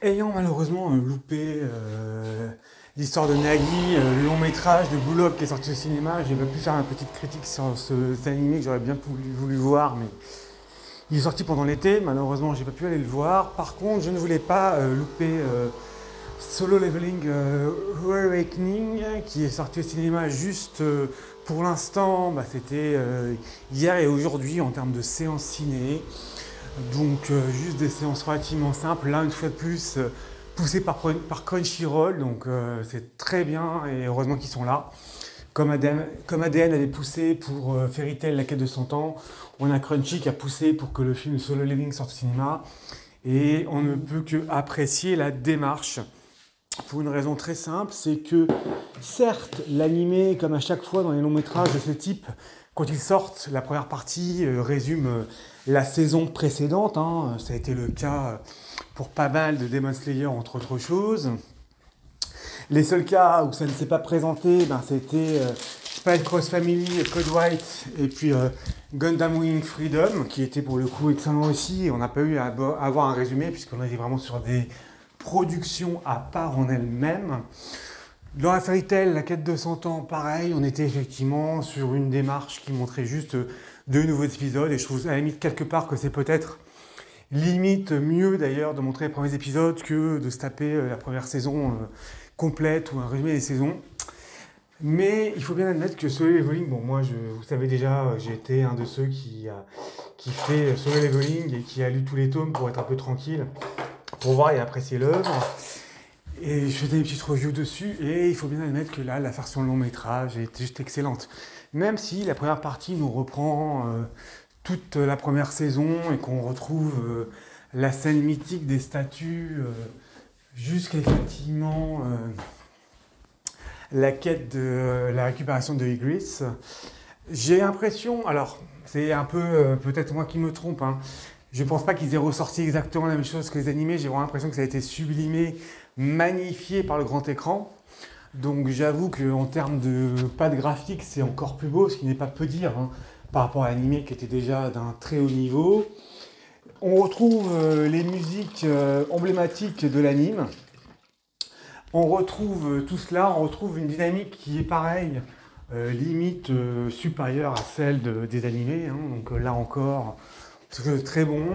Ayant malheureusement loupé l'histoire de Nagui, le long métrage de Bullock qui est sorti au cinéma, j'ai pas pu faire une petite critique sur cet animé que j'aurais bien voulu voir, mais il est sorti pendant l'été, malheureusement j'ai pas pu aller le voir. Par contre, je ne voulais pas louper Solo Leveling Awakening qui est sorti au cinéma juste pour l'instant, c'était hier et aujourd'hui en termes de séance ciné. Donc juste des séances relativement simples, là une fois de plus poussées par Crunchyroll, donc c'est très bien et heureusement qu'ils sont là. Comme ADN avait poussé pour Fairy Tail, la quête de 100 ans, on a Crunchy qui a poussé pour que le film Solo Leveling sorte au cinéma. Et on ne peut que apprécier la démarche. Pour une raison très simple, c'est que certes, l'animé, comme à chaque fois dans les longs métrages de ce type, quand ils sortent, la première partie résume la saison précédente. Ça a été le cas pour pas mal de Demon Slayer, entre autres choses. Les seuls cas où ça ne s'est pas présenté, c'était Spy Cross Family, Code White et puis Gundam Wing Freedom, qui était pour le coup excellent aussi. On n'a pas eu à avoir un résumé, puisqu'on était vraiment sur des productions à part en elles-mêmes. Dans la Fairy Tail, la quête de 100 ans, pareil, on était effectivement sur une démarche qui montrait juste 2 nouveaux épisodes, et je trouve à la limite quelque part que c'est peut-être limite mieux d'ailleurs de montrer les premiers épisodes que de se taper la première saison complète ou un résumé des saisons. Mais il faut bien admettre que Solo Leveling, moi vous savez déjà, j'ai été un de ceux qui fait Solo Leveling et qui a lu tous les tomes pour être un peu tranquille, pour voir et apprécier l'œuvre. Et je faisais une petite review dessus, et il faut bien admettre que là, la version long métrage est juste excellente. Même si la première partie nous reprend toute la première saison et qu'on retrouve la scène mythique des statues jusqu'à effectivement la quête de la récupération de Ygritte. J'ai l'impression, alors c'est un peu peut-être moi qui me trompe, je ne pense pas qu'ils aient ressorti exactement la même chose que les animés, j'ai vraiment l'impression que ça a été sublimé, magnifié par le grand écran. Donc j'avoue qu'en termes de patte graphique, c'est encore plus beau, ce qui n'est pas peu dire par rapport à l'animé qui était déjà d'un très haut niveau. On retrouve les musiques emblématiques de l'anime. On retrouve tout cela, on retrouve une dynamique qui est pareille, limite supérieure à celle des animés. Donc là encore, c'est très bon.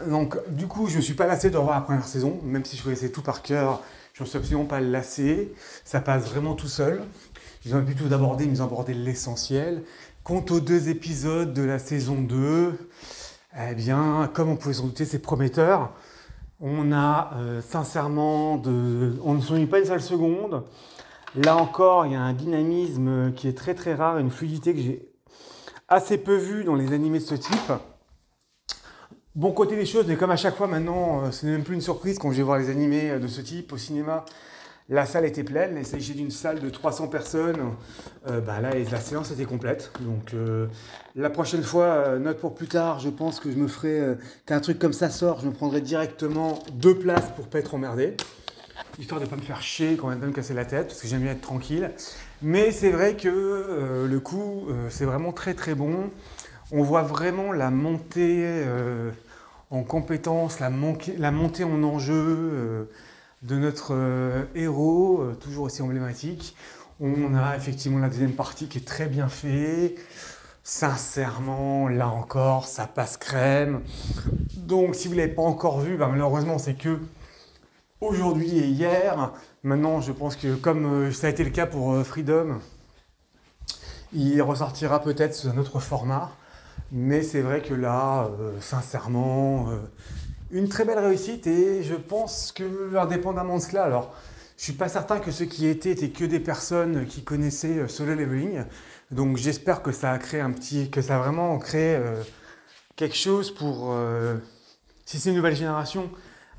Donc du coup, je ne suis pas lassé de revoir la première saison, même si je connaissais tout par cœur, je ne suis absolument pas lassé. Ça passe vraiment tout seul. Ils ont plutôt d'aborder, ils ont abordé l'essentiel. Quant aux 2 épisodes de la saison 2, eh bien, comme on pouvait s'en douter, c'est prometteur. On a sincèrement, on ne s'ennuie pas une seule seconde. Là encore, il y a un dynamisme qui est très très rare, une fluidité que j'ai assez peu vue dans les animés de ce type. Bon côté des choses, mais comme à chaque fois maintenant, ce n'est même plus une surprise quand je vais voir les animés de ce type au cinéma. La salle était pleine, il s'agissait d'une salle de 300 personnes. Là, la séance était complète. Donc la prochaine fois, note pour plus tard, je pense que je me ferai, qu'un truc comme ça sort, je me prendrai directement 2 places pour pas être emmerdé. Histoire de ne pas me faire chier quand même, de me casser la tête, parce que j'aime bien être tranquille. Mais c'est vrai que le coup, c'est vraiment très très bon. On voit vraiment la montée en compétences, la montée en enjeu de notre héros, toujours aussi emblématique. On a effectivement la deuxième partie qui est très bien faite. Sincèrement, là encore, ça passe crème. Donc si vous ne l'avez pas encore vu, malheureusement c'est que aujourd'hui et hier. Maintenant, je pense que comme ça a été le cas pour Freedom, il ressortira peut-être sous un autre format. Mais c'est vrai que là, sincèrement, une très belle réussite, et je pense que, indépendamment de cela, alors je suis pas certain que ceux qui étaient que des personnes qui connaissaient Solo Leveling, donc j'espère que ça a créé que ça a vraiment créé quelque chose pour, si c'est une nouvelle génération,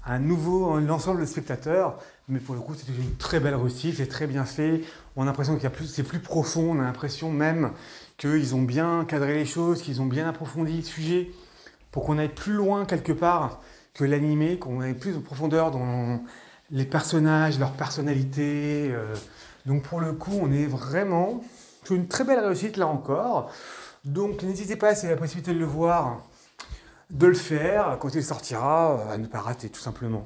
l'ensemble de spectateurs. Mais pour le coup, c'était une très belle réussite, c'est très bien fait. On a l'impression c'est plus profond, on a l'impression même qu'ils ont bien cadré les choses, qu'ils ont bien approfondi le sujet pour qu'on aille plus loin quelque part que l'animé, qu'on aille plus de profondeur dans les personnages, leur personnalité. Donc pour le coup, on est vraiment sur une très belle réussite là encore. Donc n'hésitez pas, si vous avez la possibilité de le voir, de le faire quand il sortira, à ne pas rater tout simplement.